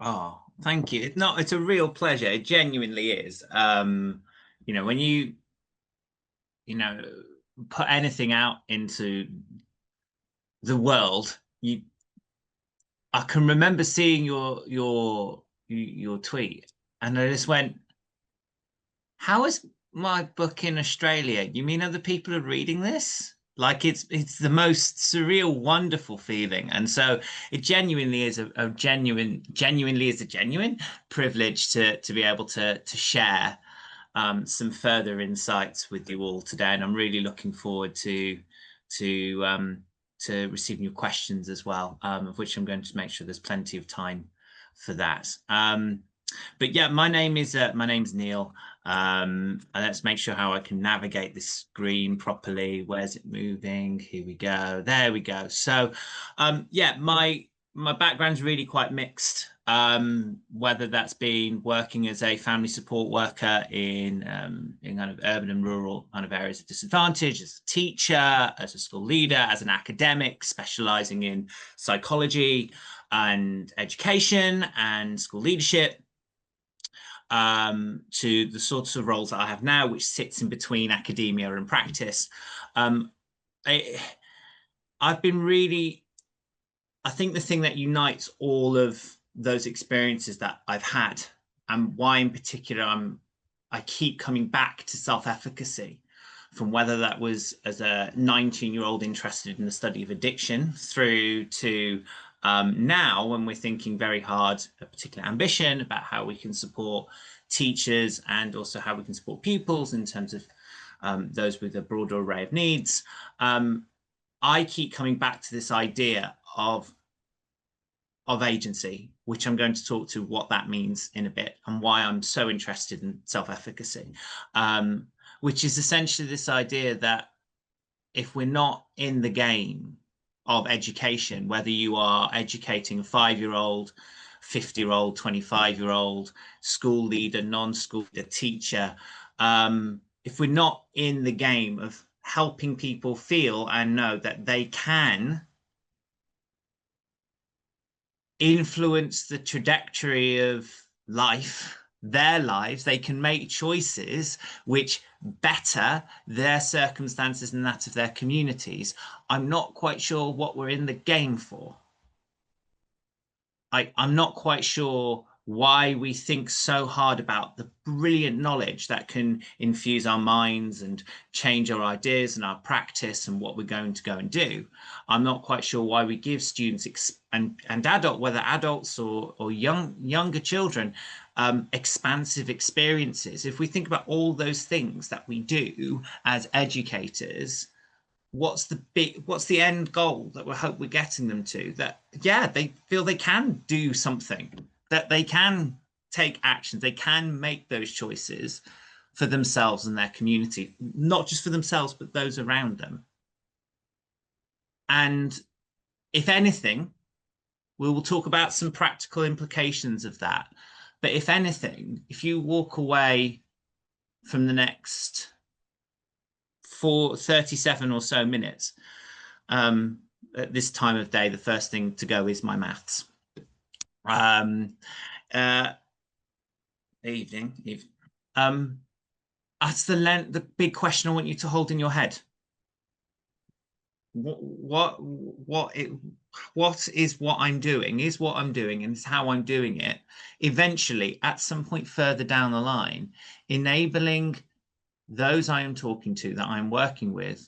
Oh, thank you. It's a real pleasure. It genuinely is. When you know, put anything out into the world, I can remember seeing your tweet, and I just went, "How is my book in Australia? You mean other people are reading this?" Like it's the most surreal, wonderful feeling, and so it genuinely is a genuinely is a genuine privilege to be able to share some further insights with you all today, and I'm really looking forward to to receiving your questions as well, of which I'm going to make sure there's plenty of time for that. But yeah, my name's Neil. And let's make sure how I can navigate this screen properly. Where's it moving? Here we go. There we go. So, yeah, my background's really quite mixed. Whether that's been working as a family support worker in kind of urban and rural kind of areas of disadvantage, as a teacher, as a school leader, as an academic, specializing in psychology and education and school leadership, to the sorts of roles that I have now, which sits in between academia and practice. Um, I, I've been really, I think the thing that unites all of those experiences that I've had, and why in particular I keep coming back to self-efficacy, from whether that was as a 19-year-old interested in the study of addiction through to now when we're thinking very hard, a particular ambition about how we can support teachers and also how we can support pupils in terms of those with a broader array of needs. I keep coming back to this idea of agency, which I'm going to talk to what that means in a bit and why I'm so interested in self-efficacy, which is essentially this idea that if we're not in the game of education, whether you are educating a 5-year-old, 50-year-old, 25-year-old, school leader, non-school leader, teacher, if we're not in the game of helping people feel and know that they can influence the trajectory of life, their lives, they can make choices which better their circumstances and that of their communities, I'm not quite sure what we're in the game for. I'm not quite sure why we think so hard about the brilliant knowledge that can infuse our minds and change our ideas and our practice and what we're going to go and do. I'm not quite sure why we give students and whether adults or younger children, expansive experiences. If we think about all those things that we do as educators, what's the end goal that we hope we're getting them to? That, yeah, they feel they can do something, that they can take actions, they can make those choices for themselves and their community, not just for themselves but those around them. And if anything, we will talk about some practical implications of that. But if anything, if you walk away from the next 37 or so minutes, at this time of day, the first thing to go is my maths. Evening. That's the big question I want you to hold in your head. What is what I'm doing, is what I'm doing, and it's how I'm doing it, eventually, at some point further down the line, enabling those I am talking to, that I'm working with,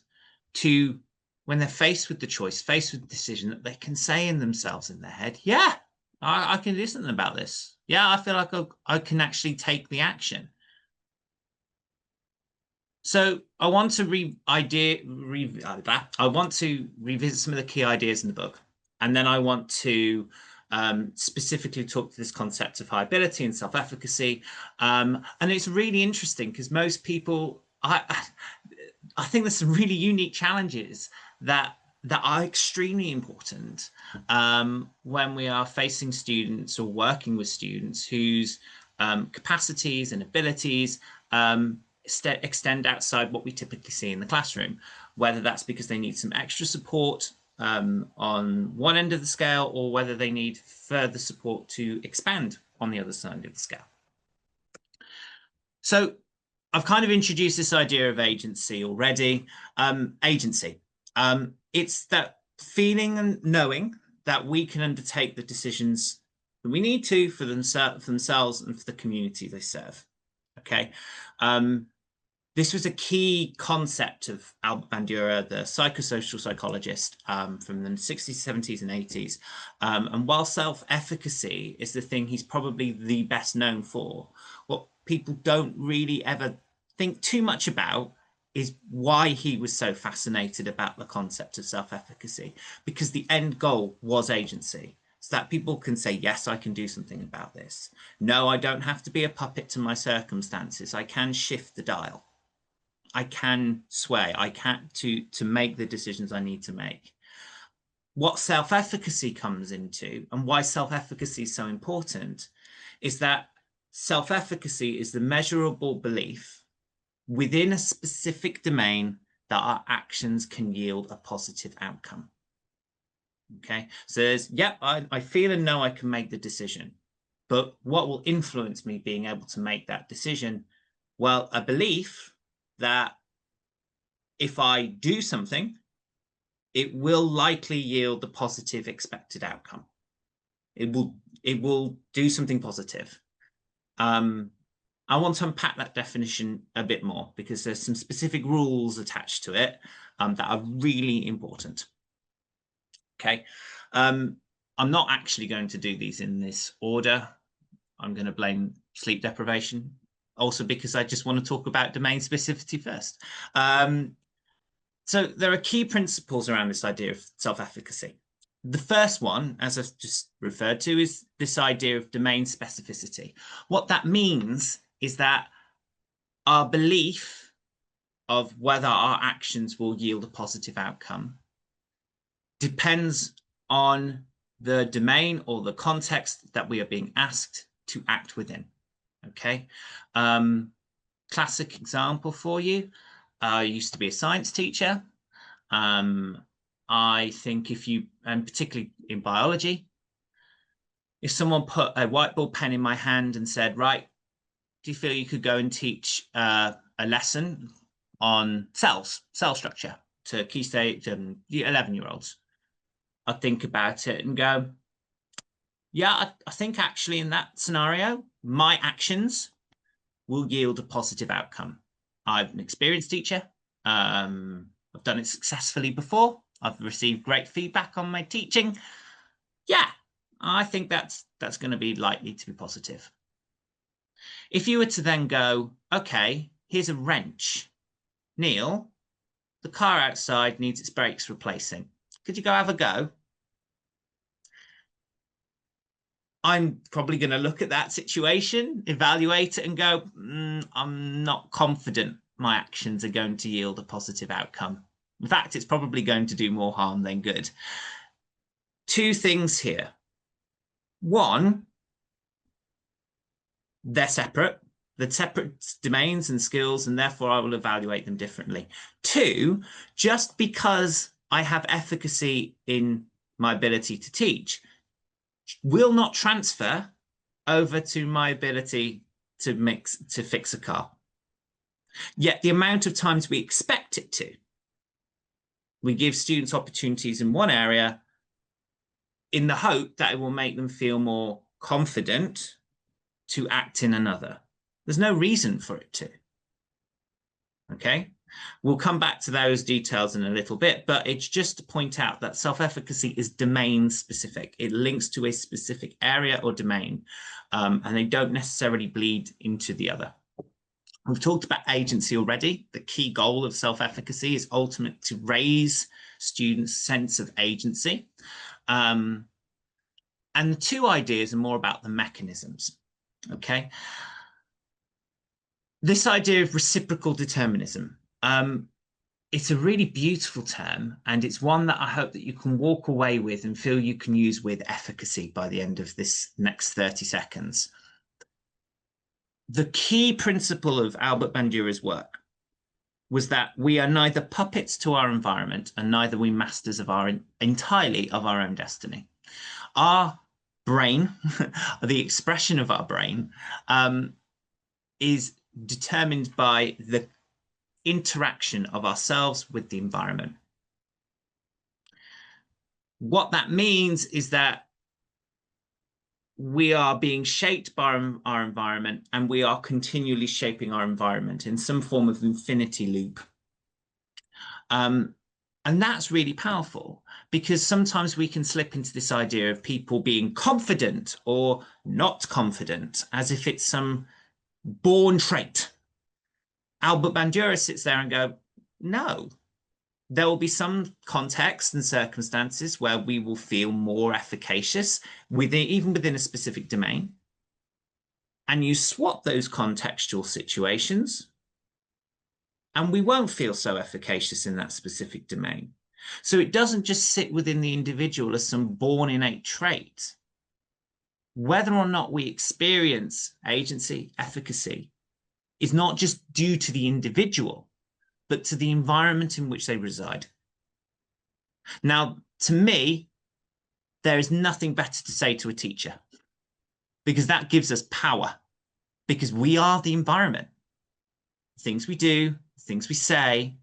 to, when they're faced with the choice, faced with the decision, that they can say in themselves, in their head, yeah, I can do something about this. Yeah, I feel like I can actually take the action. So I want to I want to revisit some of the key ideas in the book, and then I want to specifically talk to this concept of high ability and self-efficacy. And it's really interesting because most people, I think there's some really unique challenges that are extremely important when we are facing students or working with students whose capacities and abilities extend outside what we typically see in the classroom, whether that's because they need some extra support on one end of the scale, or whether they need further support to expand on the other side of the scale. So I've kind of introduced this idea of agency already. Agency. It's that feeling and knowing that we can undertake the decisions that we need to for themselves and for the community they serve. Okay. This was a key concept of Albert Bandura, the psychosocial psychologist from the 60s, 70s, and 80s. And while self-efficacy is the thing he's probably the best known for, what people don't really ever think too much about is why he was so fascinated about the concept of self-efficacy, because the end goal was agency. So that people can say, yes, I can do something about this. No, I don't have to be a puppet to my circumstances. I can shift the dial. I can sway. I can to make the decisions I need to make. What self-efficacy comes into, and why self-efficacy is so important, is that self-efficacy is the measurable belief within a specific domain that our actions can yield a positive outcome. Okay, so there's, yep, I feel and know I can make the decision, but what will influence me being able to make that decision? Well, a belief that if I do something, it will likely yield the positive expected outcome. It will do something positive. I want to unpack that definition a bit more because there's some specific rules attached to it that are really important. Okay, I'm not actually going to do these in this order. I'm going to blame sleep deprivation, also because I just want to talk about domain specificity first. So there are key principles around this idea of self-efficacy. The first one, as I've just referred to, is this idea of domain specificity. What that means is that our belief of whether our actions will yield a positive outcome depends on the domain or the context that we are being asked to act within. Okay. Classic example for you. I used to be a science teacher. I think if you, and particularly in biology, if someone put a whiteboard pen in my hand and said, right, do you feel you could go and teach a lesson on cell structure to key stage 11-year-olds? I'd think about it and go, yeah, I think actually in that scenario, my actions will yield a positive outcome. I'm an experienced teacher. I've done it successfully before. I've received great feedback on my teaching. Yeah, I think that's going to be likely to be positive. If you were to then go, okay, here's a wrench. Neil, the car outside needs its brakes replacing. Could you go have a go? I'm probably going to look at that situation, evaluate it and go, I'm not confident my actions are going to yield a positive outcome. In fact, it's probably going to do more harm than good. Two things here. One, they're separate. They're separate domains and skills, and therefore I will evaluate them differently. Two, just because I have efficacy in my ability to teach will not transfer over to my ability to fix a car. Yet the amount of times we expect it to, we give students opportunities in one area in the hope that it will make them feel more confident to act in another. There's no reason for it to. Okay, we'll come back to those details in a little bit, but it's just to point out that self-efficacy is domain specific. It links to a specific area or domain, and they don't necessarily bleed into the other. We've talked about agency already. The key goal of self-efficacy is ultimately to raise students' sense of agency. And the two ideas are more about the mechanisms. Okay. This idea of reciprocal determinism. It's a really beautiful term, and it's one that I hope that you can walk away with and feel you can use with efficacy by the end of this next 30 seconds. The key principle of Albert Bandura's work was that we are neither puppets to our environment and neither we masters of entirely of our own destiny. Our brain, the expression of our brain, is determined by the interaction of ourselves with the environment. What that means is that we are being shaped by our environment, and we are continually shaping our environment in some form of infinity loop. And that's really powerful, because sometimes we can slip into this idea of people being confident or not confident, as if it's some born trait. Albert Bandura sits there and go, no, there will be some contexts and circumstances where we will feel more efficacious even within a specific domain. And you swap those contextual situations, and we won't feel so efficacious in that specific domain. So it doesn't just sit within the individual as some born innate trait. Whether or not we experience agency, efficacy, is not just due to the individual, but to the environment in which they reside. Now, to me, there is nothing better to say to a teacher, because that gives us power, because we are the environment. The things we do, the things we say,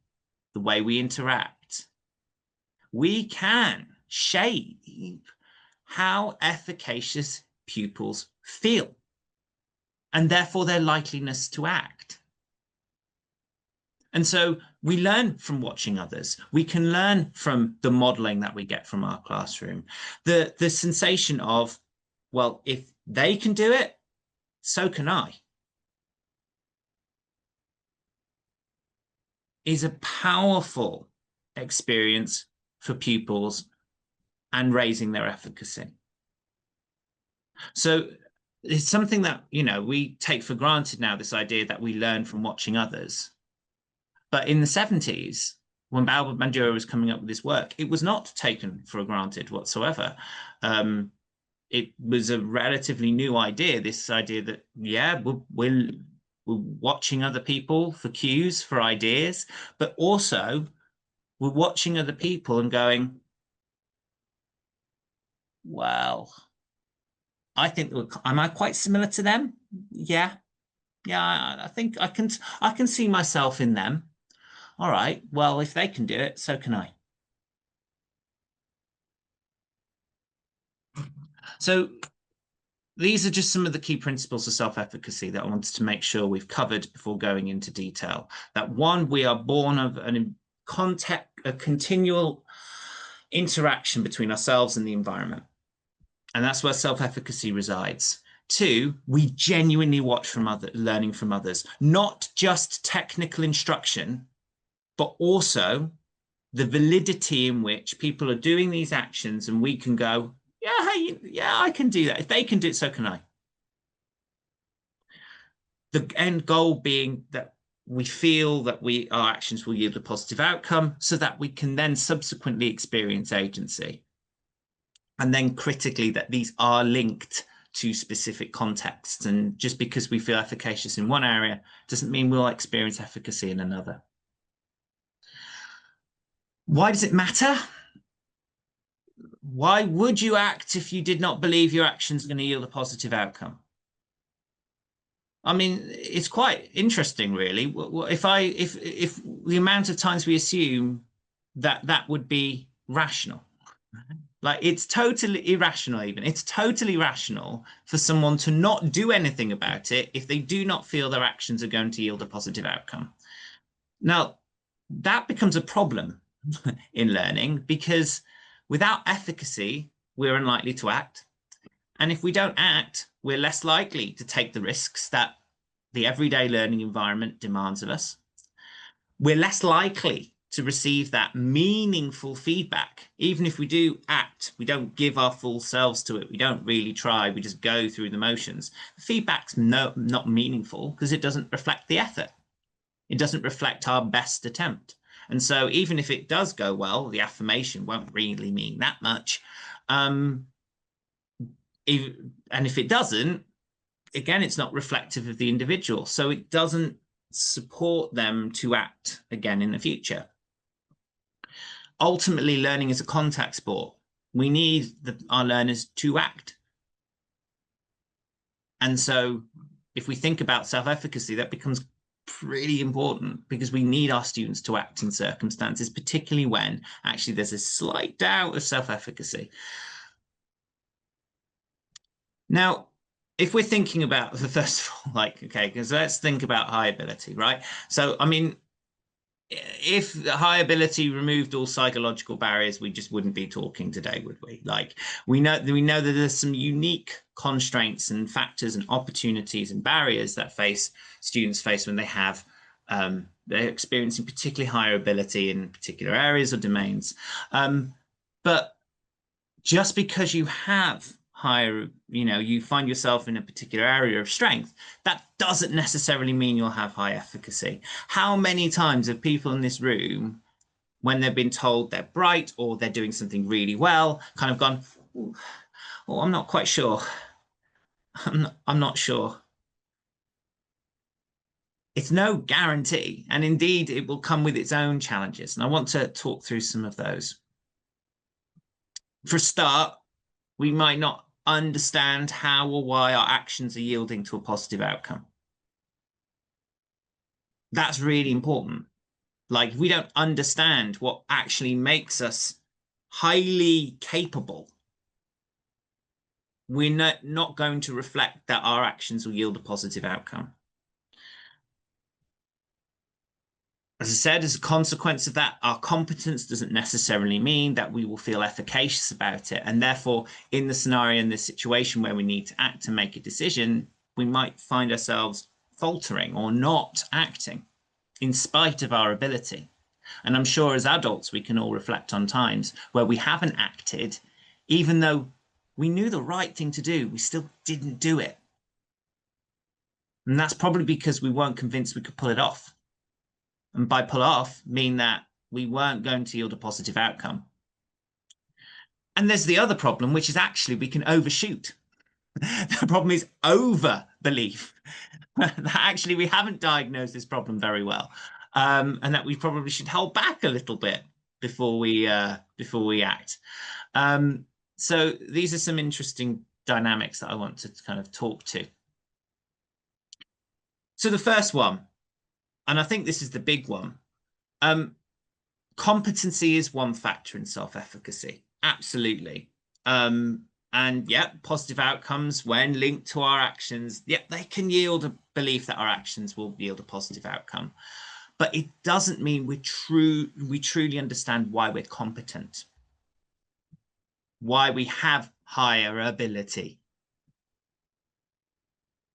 the way we interact. We can shape how efficacious pupils feel, and therefore their likeliness to act. And so we learn from watching others. We can learn from the modeling that we get from our classroom. The sensation of, well, if they can do it, so can I, is a powerful experience for pupils and raising their efficacy. So it's something that, we take for granted now, this idea that we learn from watching others. But in the 70s, when Albert Bandura was coming up with this work, it was not taken for granted whatsoever. It was a relatively new idea, this idea that, yeah, we're watching other people for cues, for ideas, but also we're watching other people and going, well, I think, am I quite similar to them? Yeah, I think I can see myself in them. All right, well, if they can do it, so can I. So these are just some of the key principles of self-efficacy that I wanted to make sure we've covered before going into detail. That one, we are born of a continual interaction between ourselves and the environment. And that's where self-efficacy resides. Two, we genuinely learning from others, not just technical instruction, but also the validity in which people are doing these actions, and we can go, yeah, I can do that. If they can do it, so can I. The end goal being that we feel that our actions will yield a positive outcome, so that we can then subsequently experience agency. And then critically, that these are linked to specific contexts. And just because we feel efficacious in one area doesn't mean we'll experience efficacy in another. Why does it matter? Why would you act if you did not believe your actions are going to yield a positive outcome? I mean, it's quite interesting, really. If the amount of times we assume that would be rational, like it's totally irrational. Even it's totally rational for someone to not do anything about it if they do not feel their actions are going to yield a positive outcome. Now, that becomes a problem in learning, because without efficacy, we're unlikely to act. And if we don't act, we're less likely to take the risks that the everyday learning environment demands of us. We're less likely to receive that meaningful feedback. Even if we do act, we don't give our full selves to it. We don't really try. We just go through the motions. The feedback's not meaningful because it doesn't reflect the effort. It doesn't reflect our best attempt. And so even if it does go well, the affirmation won't really mean that much. And if it doesn't, again, it's not reflective of the individual. So it doesn't support them to act again in the future. Ultimately, learning is a contact sport. We need our learners to act. And so if we think about self-efficacy, that becomes pretty important, because we need our students to act in circumstances, particularly when actually there's a slight doubt of self-efficacy. Now, if we're thinking about the first of all, like, okay, because let's think about high ability, right? So, I mean, if high ability removed all psychological barriers, we just wouldn't be talking today, would we? Like, we know that there's some unique constraints and factors and opportunities and barriers that students face when they have they're experiencing particularly higher ability in particular areas or domains. But just because you have higher, you find yourself in a particular area of strength, that doesn't necessarily mean you'll have high efficacy. How many times have people in this room, when they've been told they're bright or they're doing something really well, kind of gone, oh, I'm not quite sure. I'm not sure. It's no guarantee. And indeed, it will come with its own challenges. And I want to talk through some of those. For a start, we might not understand how or why our actions are yielding to a positive outcome. That's really important. Like, we don't understand what actually makes us highly capable, we're not going to reflect that our actions will yield a positive outcome. As I said, as a consequence of that, our competence doesn't necessarily mean that we will feel efficacious about it. And therefore, in the scenario, in this situation where we need to act and make a decision, we might find ourselves faltering or not acting in spite of our ability. And I'm sure as adults, we can all reflect on times where we haven't acted, even though we knew the right thing to do, we still didn't do it. And that's probably because we weren't convinced we could pull it off. And by pull off, mean that we weren't going to yield a positive outcome. And there's the other problem, which is actually we can overshoot. The problem is over belief. Actually, we haven't diagnosed this problem very well, and that we probably should hold back a little bit before we act. So these are some interesting dynamics that I want to kind of talk to. So the first one, and I think this is the big one, competency is one factor in self-efficacy. Absolutely. And yeah, positive outcomes when linked to our actions, yeah, they can yield a belief that our actions will yield a positive outcome. But it doesn't mean we truly understand why we're competent, why we have higher ability.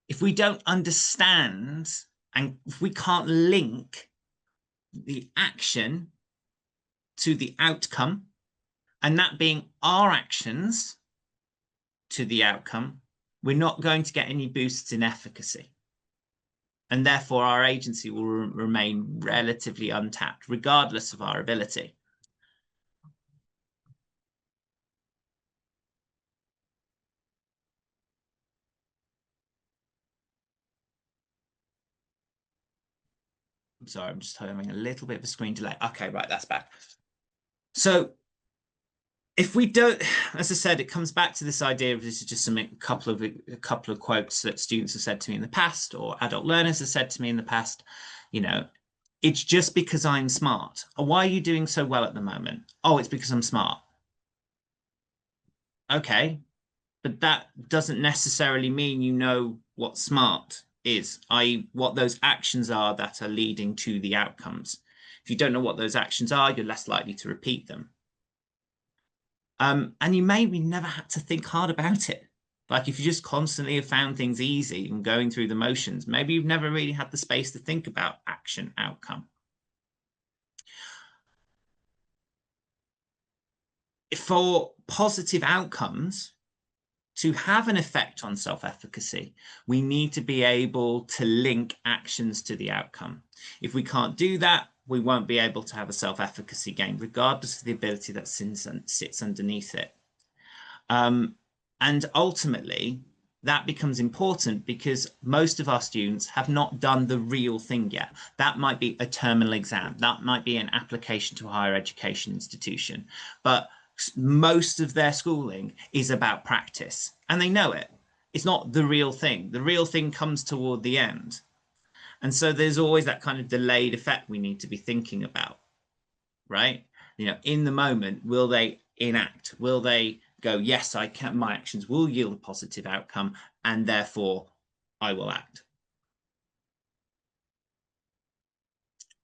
If we don't understand and if we can't link the action to the outcome, and that being our actions to the outcome, we're not going to get any boosts in efficacy. And therefore, our agency will remain relatively untapped, regardless of our ability. I'm sorry, I'm just having a little bit of a screen delay. Okay, right, that's back. So if we don't, as I said, it comes back to this idea of this is just a couple of quotes that students have said to me in the past, or adult learners have said to me in the past. It's just because I'm smart. Or why are you doing so well at the moment? Oh, it's because I'm smart. Okay, but that doesn't necessarily mean you know what smart is, i.e. what those actions are that are leading to the outcomes. If you don't know what those actions are, you're less likely to repeat them. And you maybe never had to think hard about it. Like if you just constantly have found things easy and going through the motions, maybe you've never really had the space to think about action outcome. For positive outcomes to have an effect on self-efficacy, we need to be able to link actions to the outcome. If we can't do that, we won't be able to have a self-efficacy gain, regardless of the ability that sits underneath it. And ultimately, that becomes important because most of our students have not done the real thing yet. That might be a terminal exam. That might be an application to a higher education institution. But most of their schooling is about practice, and they know it. It's not the real thing. The real thing comes toward the end. And so there's always that kind of delayed effect we need to be thinking about, right? In the moment, will they enact? Will they go, yes, I can, my actions will yield a positive outcome, and therefore I will act.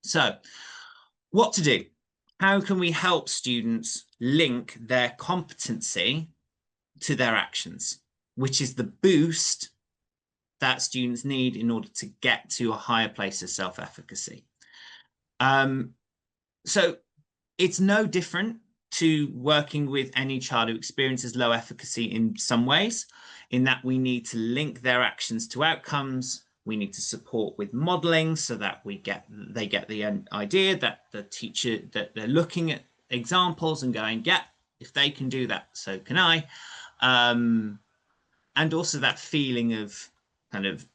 So what to do? How can we help students link their competency to their actions, which is the boost that students need in order to get to a higher place of self-efficacy? So it's no different to working with any child who experiences low efficacy in some ways, in that we need to link their actions to outcomes. We need to support with modeling so that they get the idea that the teacher, that they're looking at examples and going, yeah, if they can do that, so can I. And also that feeling of kind of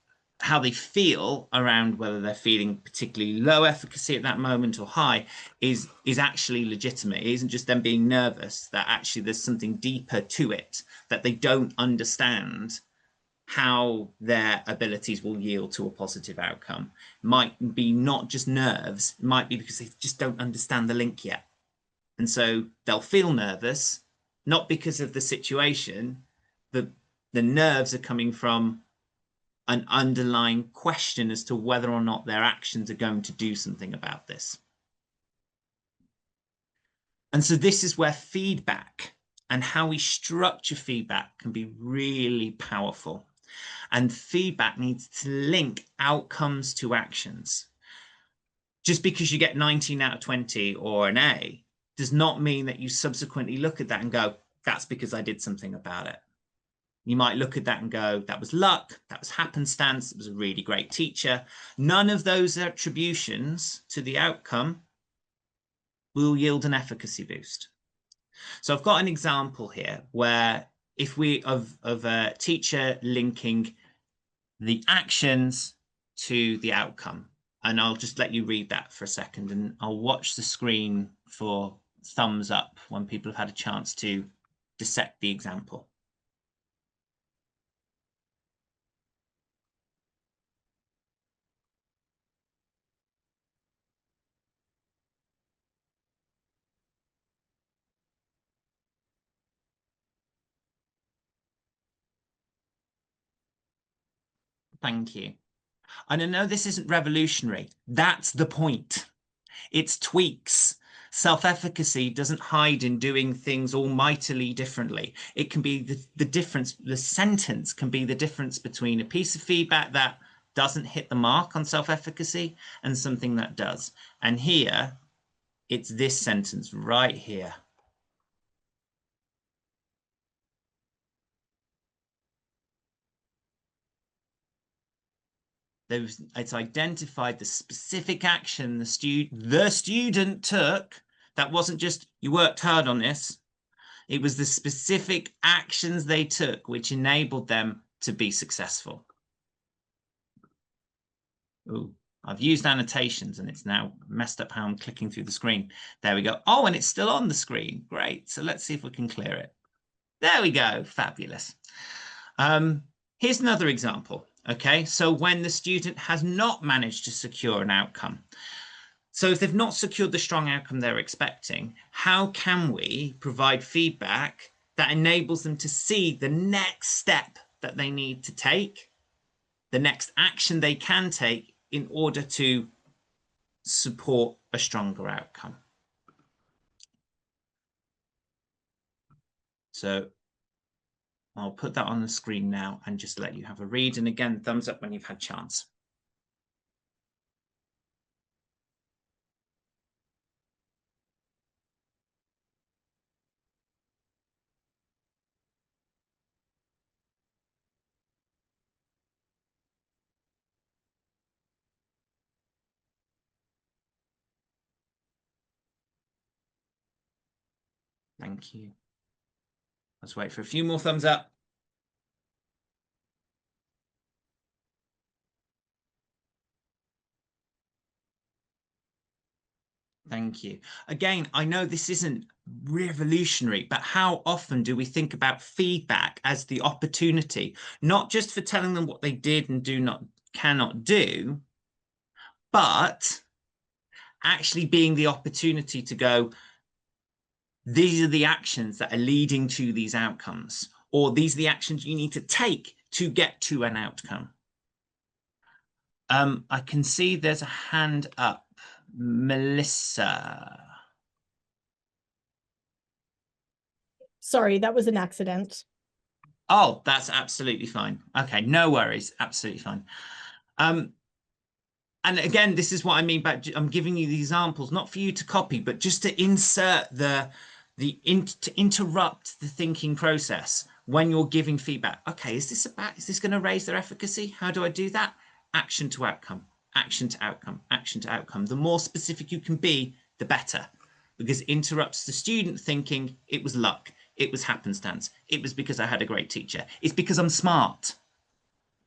how they feel around whether they're feeling particularly low efficacy at that moment or high is actually legitimate. It isn't just them being nervous, that actually there's something deeper to it, that they don't understand how their abilities will yield to a positive outcome. Might be not just nerves, it might be because they just don't understand the link yet. And so they'll feel nervous, not because of the situation, the nerves are coming from an underlying question as to whether or not their actions are going to do something about this. And so this is where feedback and how we structure feedback can be really powerful. And feedback needs to link outcomes to actions. Just because you get 19 out of 20 or an A does not mean that you subsequently look at that and go, that's because I did something about it. You might look at that and go, that was luck, that was happenstance, it was a really great teacher. None of those attributions to the outcome will yield an efficacy boost. So I've got an example here where if we of a teacher linking the actions to the outcome, and I'll just let you read that for a second, and I'll watch the screen for thumbs up when people have had a chance to dissect the example. Thank you. And I know this isn't revolutionary. That's the point. It's tweaks. Self-efficacy doesn't hide in doing things almightily differently. It can be the difference, the sentence can be the difference between a piece of feedback that doesn't hit the mark on self-efficacy and something that does. And here, it's this sentence right here. It's identified the specific action the student took. That wasn't just, you worked hard on this. It was the specific actions they took which enabled them to be successful. Ooh, I've used annotations and it's now messed up how I'm clicking through the screen. There we go. Oh, and it's still on the screen. Great. So let's see if we can clear it. There we go. Fabulous. Here's another example. Okay, so when the student has not managed to secure an outcome. So if they've not secured the strong outcome they're expecting, how can we provide feedback that enables them to see the next step that they need to take, the next action they can take in order to support a stronger outcome? So I'll put that on the screen now and just let you have a read. And again, thumbs up when you've had chance. Thank you. Let's wait for a few more thumbs up. Thank you. Again, I know this isn't revolutionary, but how often do we think about feedback as the opportunity, not just for telling them what they did and cannot do, but actually being the opportunity to go, these are the actions that are leading to these outcomes, or these are the actions you need to take to get to an outcome. I can see there's a hand up. Melissa. Sorry, that was an accident. Oh, that's absolutely fine. Okay, no worries. Absolutely fine. And again, this is what I mean by I'm giving you the examples, not for you to copy, but just to insert to interrupt the thinking process when you're giving feedback. Okay, is this going to raise their efficacy? How do I do that? Action to outcome, action to outcome, action to outcome. The more specific you can be, the better, because it interrupts the student thinking it was luck, it was happenstance, it was because I had a great teacher, it's because I'm smart.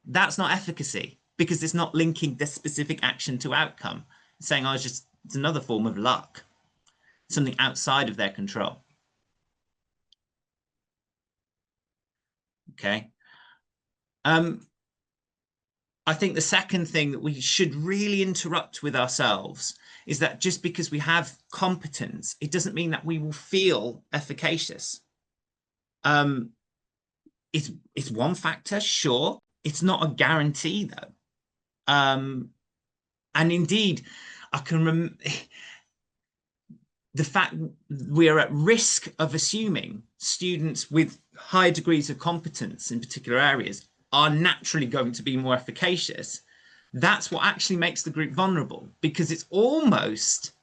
That's not efficacy, because it's not linking the specific action to outcome. It's saying, oh, it's another form of luck, something outside of their control. Okay. I think the second thing that we should really interrupt with ourselves is that just because we have competence, it doesn't mean that we will feel efficacious. It's one factor, sure. It's not a guarantee, though. And indeed, I can remember the fact we are at risk of assuming students with high degrees of competence in particular areas are naturally going to be more efficacious. That's what actually makes the group vulnerable, because it's almost,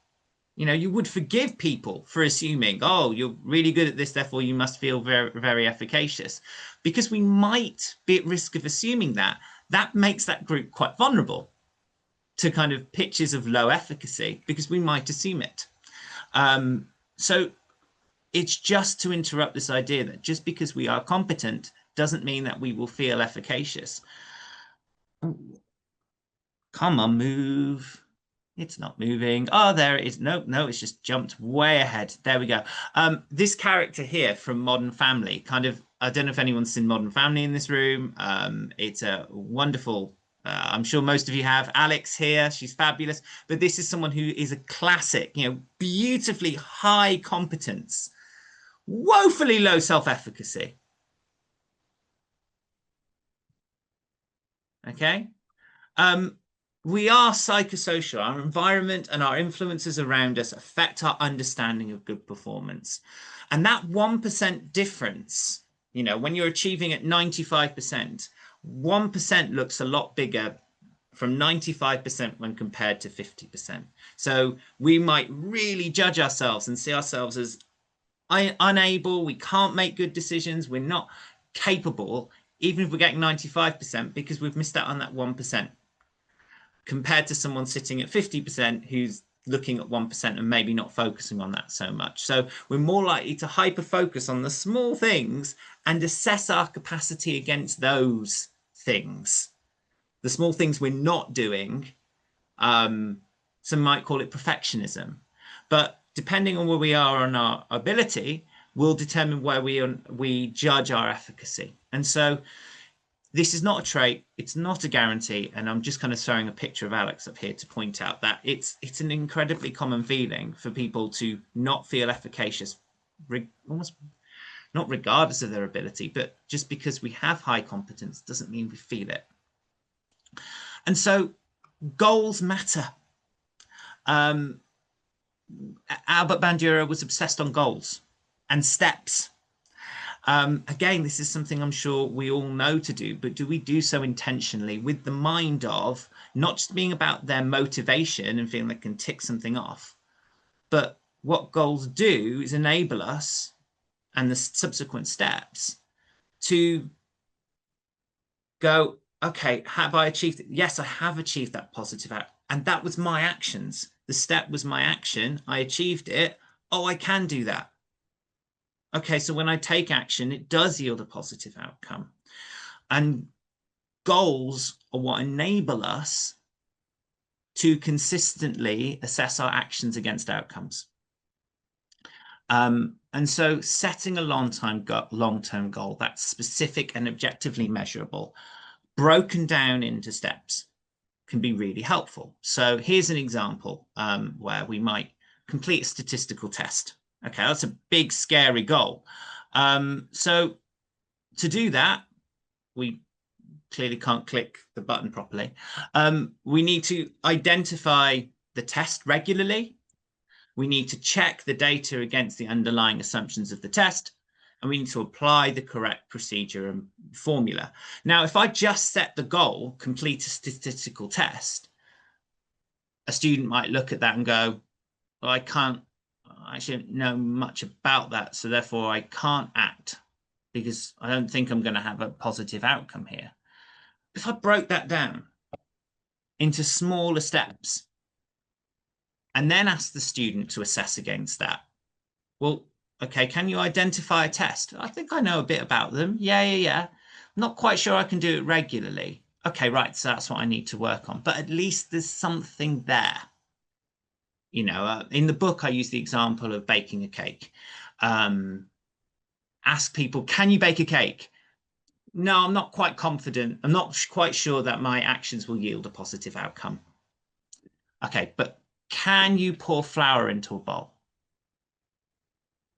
you would forgive people for assuming, oh, you're really good at this, therefore you must feel very, very efficacious. Because we might be at risk of assuming that makes that group quite vulnerable to kind of pitches of low efficacy, because we might assume it. So it's just to interrupt this idea that just because we are competent doesn't mean that we will feel efficacious. Come on, move. It's not moving. Oh, there it is. No, it's just jumped way ahead. There we go. This character here from Modern Family, I don't know if anyone's seen Modern Family in this room. It's a wonderful, I'm sure most of you have. Alex here, she's fabulous. But this is someone who is a classic, beautifully high competence, woefully low self-efficacy. Okay. We are psychosocial. Our environment and our influences around us affect our understanding of good performance. And that 1% difference, when you're achieving at 95%, 1% looks a lot bigger from 95% when compared to 50%. So we might really judge ourselves and see ourselves as unable, we can't make good decisions, we're not capable, even if we're getting 95%, because we've missed out on that 1%. Compared to someone sitting at 50% who's looking at 1% and maybe not focusing on that so much. So we're more likely to hyper-focus on the small things and assess our capacity against those things. The small things we're not doing, some might call it perfectionism. But depending on where we are on our ability, will determine where we judge our efficacy. And so this is not a trait, it's not a guarantee, and I'm just kind of showing a picture of Alex up here to point out that it's an incredibly common feeling for people to not feel efficacious, almost not regardless of their ability, but just because we have high competence doesn't mean we feel it. And so goals matter. Albert Bandura was obsessed on goals and steps. Again, this is something I'm sure we all know to do, but do we do so intentionally with the mind of not just being about their motivation and feeling they can tick something off, but what goals do is enable us and the subsequent steps to go, okay, have I achieved it? Yes, I have achieved that positive outcome. And that was my actions. The step was my action. I achieved it. Oh, I can do that. Okay, so when I take action, it does yield a positive outcome. And goals are what enable us to consistently assess our actions against outcomes. And so setting a long-term goal that's specific and objectively measurable, broken down into steps, can be really helpful. So here's an example where we might complete a statistical test. Okay, that's a big, scary goal. So to do that, we clearly can't click the button properly. We need to identify the test regularly. We need to check the data against the underlying assumptions of the test, and we need to apply the correct procedure and formula. Now, if I just set the goal, complete a statistical test, a student might look at that and go, well, I actually know much about that, so therefore I can't act because I don't think I'm going to have a positive outcome here. If I broke that down into smaller steps and then asked the student to assess against that, well, okay, can you identify a test? I think I know a bit about them. Yeah. I'm not quite sure I can do it regularly. Okay, right, so that's what I need to work on. But at least there's something there. You know, in the book, I use the example of baking a cake. Ask people, can you bake a cake? No, I'm not quite confident. I'm not quite sure that my actions will yield a positive outcome. Okay, but can you pour flour into a bowl?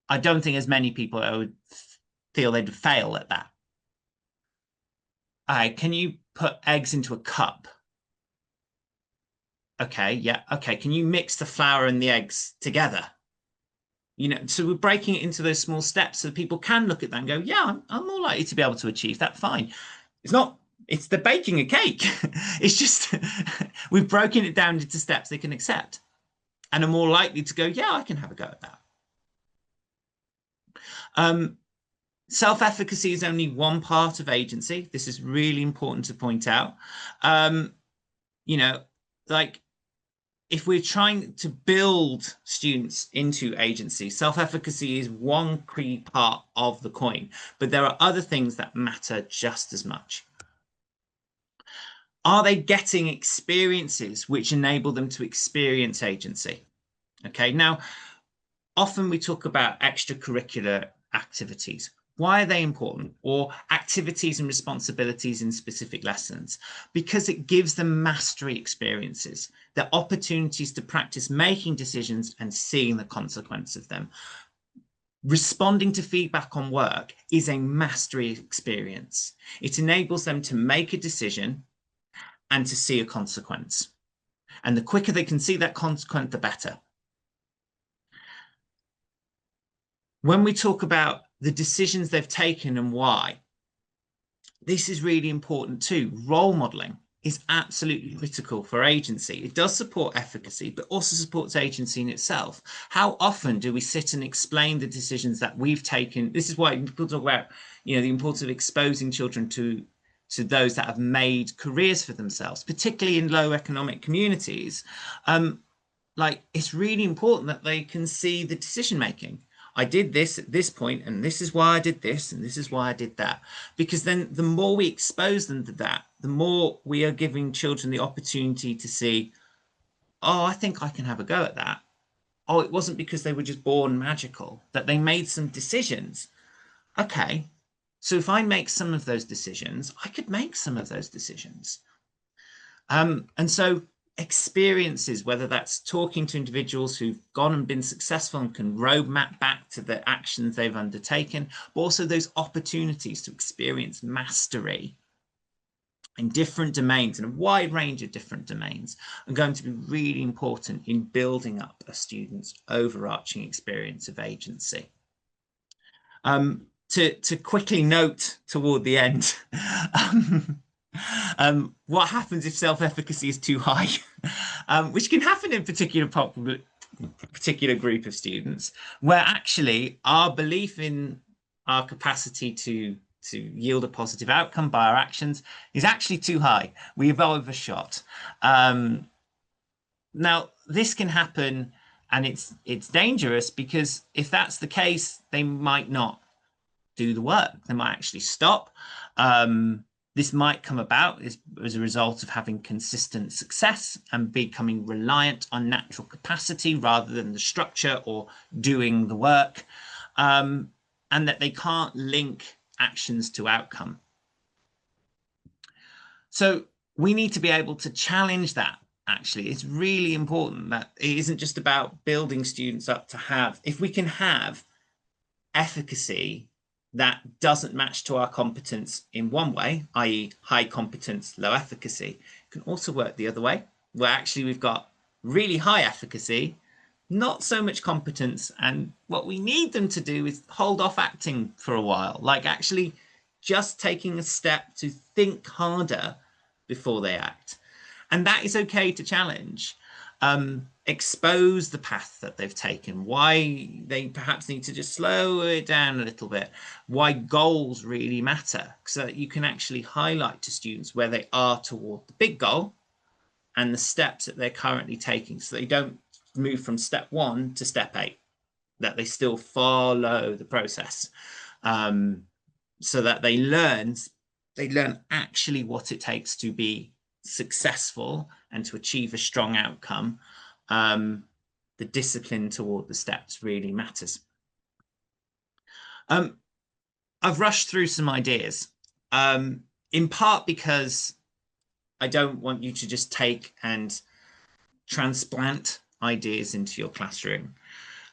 I don't think as many people would feel they'd fail at that. Can you put eggs into a cup? Okay, yeah, okay. Can you mix the flour and the eggs together? You know, so we're breaking it into those small steps so people can look at that and go, yeah, I'm more likely to be able to achieve that. Fine. It's the baking a cake. It's just, we've broken it down into steps they can accept and are more likely to go, yeah, I can have a go at that. Self-efficacy is only one part of agency. This is really important to point out. You know, like if we're trying to build students into agency, self-efficacy is one key part of the coin, but there are other things that matter just as much. Are they getting experiences which enable them to experience agency? Okay, now, often we talk about extracurricular activities. Why are they important? Or activities and responsibilities in specific lessons? Because it gives them mastery experiences, the opportunities to practice making decisions and seeing the consequence of them. Responding to feedback on work is a mastery experience. It enables them to make a decision and to see a consequence. And the quicker they can see that consequence, the better. When we talk about the decisions they've taken and why, this is really important too. Role modeling is absolutely critical for agency. It does support efficacy, but also supports agency in itself. How often do we sit and explain the decisions that we've taken? This is why people talk about, you know, the importance of exposing children to those that have made careers for themselves, particularly in low economic communities. Like, it's really important that they can see the decision making. I did this at this point, and this is why I did this, and this is why I did that. Because then the more we expose them to that, the more we are giving children the opportunity to see, oh, I think I can have a go at that. Oh, it wasn't because they were just born magical, that they made some decisions. Okay, so if I make some of those decisions, I could make some of those decisions. And so experiences, whether that's talking to individuals who've gone and been successful and can roadmap back to the actions they've undertaken, but also those opportunities to experience mastery in different domains, in a wide range of different domains, are going to be really important in building up a student's overarching experience of agency. To quickly note toward the end, what happens if self-efficacy is too high, which can happen in particular group of students, where actually our belief in our capacity to yield a positive outcome by our actions is actually too high. We've overshot. Now, this can happen, and it's dangerous, because if that's the case, they might not do the work. They might actually stop. This might come about as a result of having consistent success and becoming reliant on natural capacity rather than the structure or doing the work, and that they can't link actions to outcome. So we need to be able to challenge that. Actually, it's really important that it isn't just about building students up to have, if we can have efficacy that doesn't match to our competence in one way, i.e. high competence, low efficacy, it can also work the other way, where actually we've got really high efficacy, not so much competence, and what we need them to do is hold off acting for a while, like actually just taking a step to think harder before they act. And that is okay to challenge. Expose the path that they've taken, why they perhaps need to just slow it down a little bit, why goals really matter, so that you can actually highlight to students where they are toward the big goal and the steps that they're currently taking, so they don't move from step 1 to step 8, that they still follow the process, so that they learn actually what it takes to be successful and to achieve a strong outcome. The discipline toward the steps really matters. I've rushed through some ideas, in part because I don't want you to just take and transplant ideas into your classroom,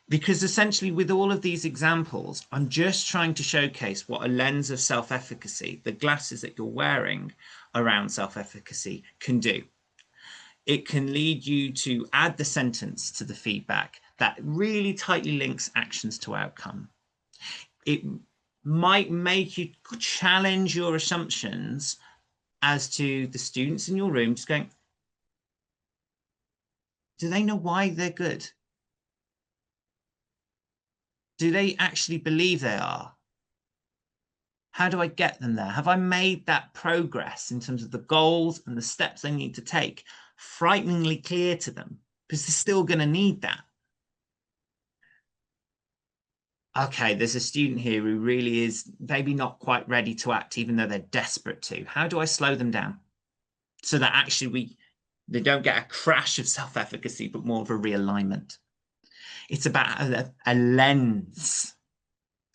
because essentially with all of these examples, I'm just trying to showcase what a lens of self-efficacy, the glasses that you're wearing around self-efficacy, can do. It can lead you to add the sentence to the feedback that really tightly links actions to outcome. It might make you challenge your assumptions as to the students in your room, just going, do they know why they're good? Do they actually believe they are? How do I get them there? Have I made that progress in terms of the goals and the steps they need to take frighteningly clear to them? Because they're still going to need that. Okay, there's a student here who really is maybe not quite ready to act, even though they're desperate to. How do I slow them down so that actually they don't get a crash of self-efficacy, but more of a realignment? It's about a lens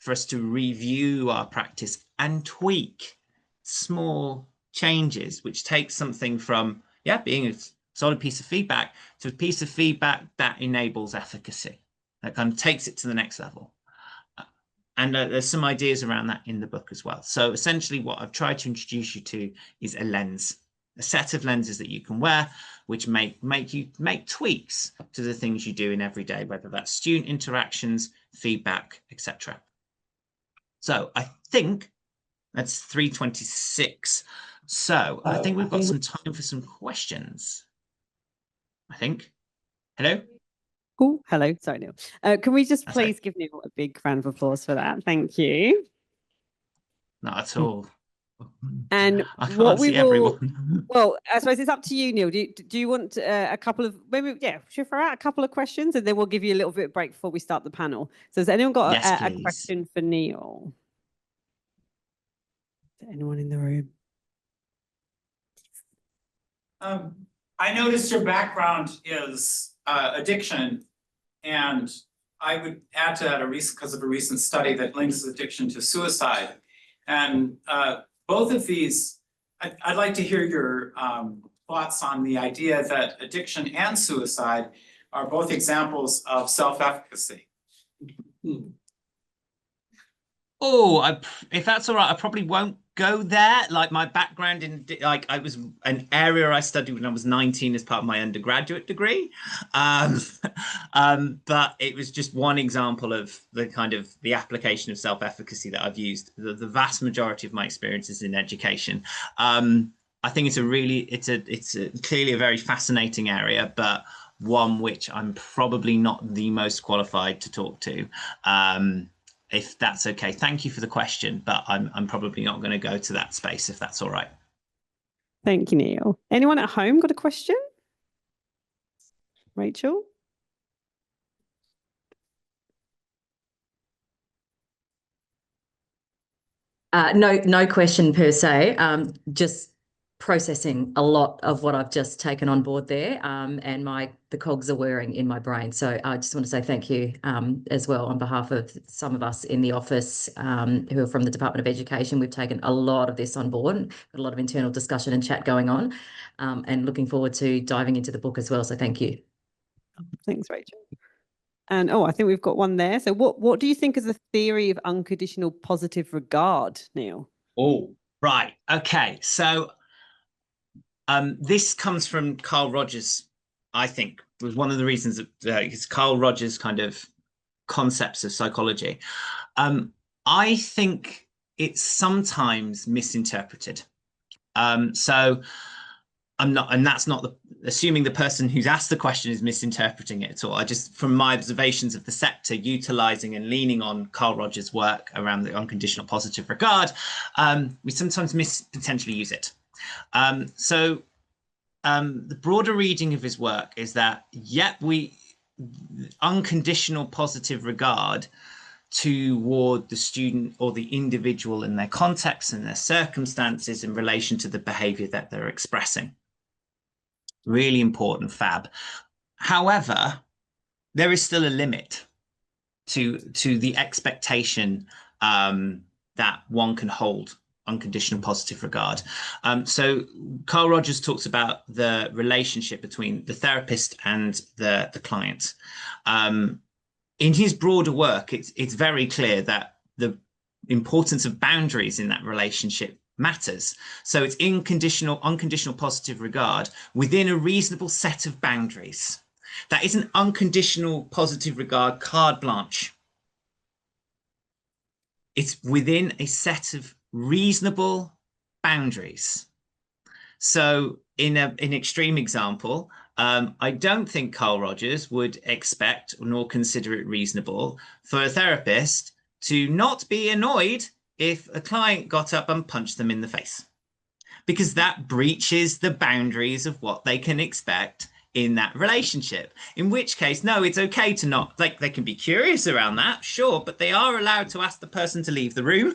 for us to review our practice and tweak small changes, which takes something from, being a solid piece of feedback to a piece of feedback that enables efficacy, that kind of takes it to the next level. And there's some ideas around that in the book as well. So essentially what I've tried to introduce you to is a lens, a set of lenses that you can wear, which make tweaks to the things you do in every day, whether that's student interactions, feedback, etc. So I think that's 3:26. So I think we've got some time for some questions. I think. Hello? Oh, hello. Sorry, Neil. Can we just That's please give Neil a big round of applause for that? Thank you. Not at all. And I can't what we see will, everyone. well, I suppose it's up to you, Neil. Do you want a couple of, maybe, should we throw out a couple of questions and then we'll give you a little bit of break before we start the panel. So has anyone got Yes, a please. question for Neil? Is there anyone in the room? I noticed your background is addiction, and I would add to that because of a recent study that links addiction to suicide. And both of these, I'd like to hear your thoughts on the idea that addiction and suicide are both examples of self-efficacy. Oh, if that's all right, I probably won't go there. Like my background in, like, I was an area I studied when I was 19 as part of my undergraduate degree. But it was just one example of the kind of the application of self-efficacy that I've used. The vast majority of my experiences in education. I think it's clearly a very fascinating area, but one which I'm probably not the most qualified to talk to. If that's okay. Thank you for the question, but I'm probably not going to go to that space if that's all right. Thank you, Neil. Anyone at home got a question? Rachel? No question per se. Just processing a lot of what I've just taken on board there, and the cogs are whirring in my brain. So I just want to say thank you as well on behalf of some of us in the office who are from the Department of Education. We've taken a lot of this on board, got a lot of internal discussion and chat going on, and looking forward to diving into the book as well. So thank you. Thanks, Rachel. And I think we've got one there. So what do you think is the theory of unconditional positive regard, Neil? Oh, right. Okay. So this comes from Carl Rogers, I think, was one of the reasons that it's Carl Rogers' kind of concepts of psychology. I think it's sometimes misinterpreted. So I'm not, and that's not assuming the person who's asked the question is misinterpreting it at all. I just, from my observations of the sector, utilizing and leaning on Carl Rogers' work around the unconditional positive regard, we sometimes potentially use it. The broader reading of his work is that, unconditional positive regard toward the student or the individual in their context and their circumstances in relation to the behavior that they're expressing. Really important, fab. However, there is still a limit to the expectation that one can hold unconditional positive regard. So Carl Rogers talks about the relationship between the therapist and the client. In his broader work, it's very clear that the importance of boundaries in that relationship matters. So it's unconditional positive regard within a reasonable set of boundaries. That isn't unconditional positive regard carte blanche. It's within a set of reasonable boundaries. So in an extreme example, I don't think Carl Rogers would expect nor consider it reasonable for a therapist to not be annoyed if a client got up and punched them in the face, because that breaches the boundaries of what they can expect in that relationship. In which case, no, it's okay to not, like, they can be curious around that, sure, but they are allowed to ask the person to leave the room.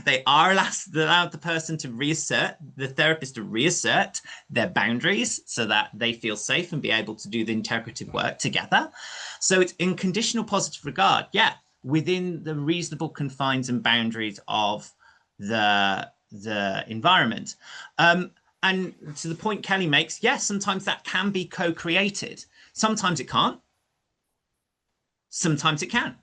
They are allowed the person to the therapist to reassert their boundaries so that they feel safe and be able to do the integrative work together. So it's in conditional positive regard, within the reasonable confines and boundaries of the environment. And to the point Kelly makes, yes, sometimes that can be co-created. Sometimes it can't. Sometimes it can.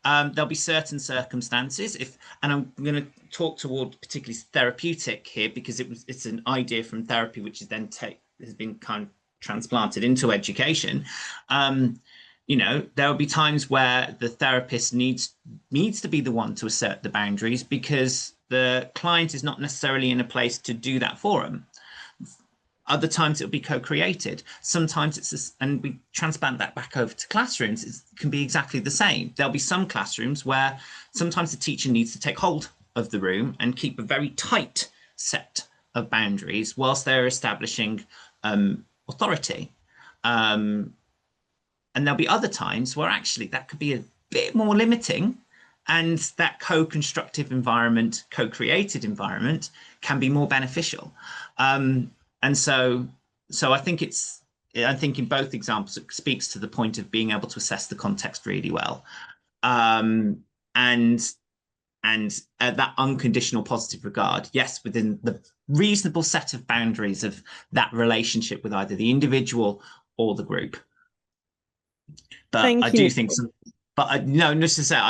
There'll be certain circumstances, and I'm going to talk toward particularly therapeutic here, because it's an idea from therapy which is then has been kind of transplanted into education. There will be times where the therapist needs to be the one to assert the boundaries because the client is not necessarily in a place to do that for them. Other times it'll be co-created. Sometimes and we transplant that back over to classrooms, it can be exactly the same. There'll be some classrooms where sometimes the teacher needs to take hold of the room and keep a very tight set of boundaries whilst they're establishing authority. And there'll be other times where actually that could be a bit more limiting, and that co-constructive environment, co-created environment can be more beneficial. And so I think in both examples, it speaks to the point of being able to assess the context really well. And that unconditional positive regard, yes, within the reasonable set of boundaries of that relationship with either the individual or the group. But I do think I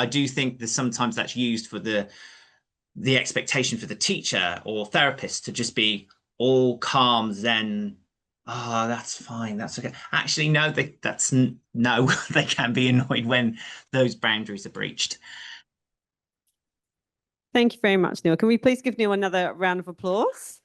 do think that sometimes that's used for the expectation for the teacher or therapist to just be all calm, zen. Oh, that's fine, that's okay. Actually, no, they can be annoyed when those boundaries are breached. Thank you very much, Neil. Can we please give Neil another round of applause?